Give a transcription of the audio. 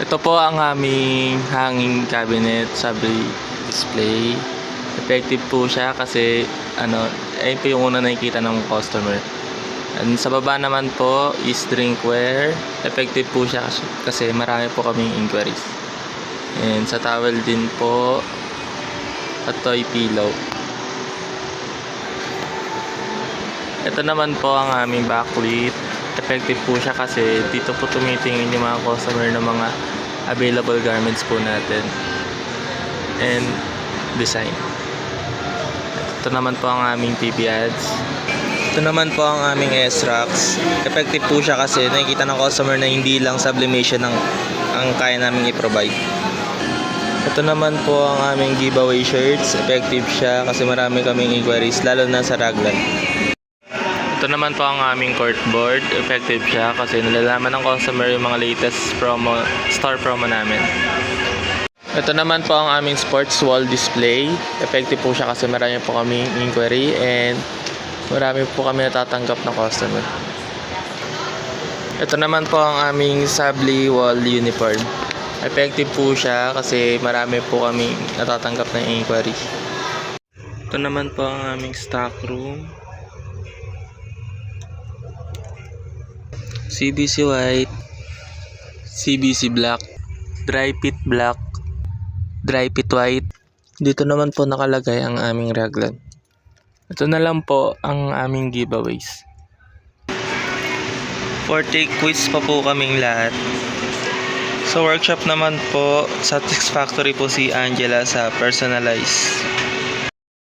Ito po ang aming hanging cabinet sabi display. Effective po siya kasi ayun po yung una nakikita ng customer. And sa baba naman po is drinkware. Effective po siya kasi marami po kaming inquiries. And sa towel din po at toy pillow. Ito naman po ang aming backlit. Effective po siya kasi dito po tumitingin yung mga customer ng mga available garments po natin and design. Ito naman po ang aming TV ads. Ito naman po ang aming S-Racks. Effective po siya kasi nakikita ng customer na hindi lang sublimation ang kaya namin i-provide. Ito naman po ang aming giveaway shirts. Effective siya kasi marami kaming inquiries lalo na sa raglan. Ito naman po ang aming corkboard. Effective siya kasi nalalaman ng customer yung mga latest store promo namin. Ito naman po ang aming sports wall display. Effective po siya kasi marami po kaming inquiry and marami po kami natatanggap na customer. Ito naman po ang aming Sabli wall uniform. Effective po siya kasi marami po kami natatanggap na inquiry. Ito naman po ang aming stock room. CBC white, CBC black, dry fit black, dry fit white. Dito naman po nakalagay ang aming raglan. Ito na lang po ang aming giveaways. 40 quiz pa po kaming lahat. Sa workshop naman po, satisfactory po si Angela sa personalized.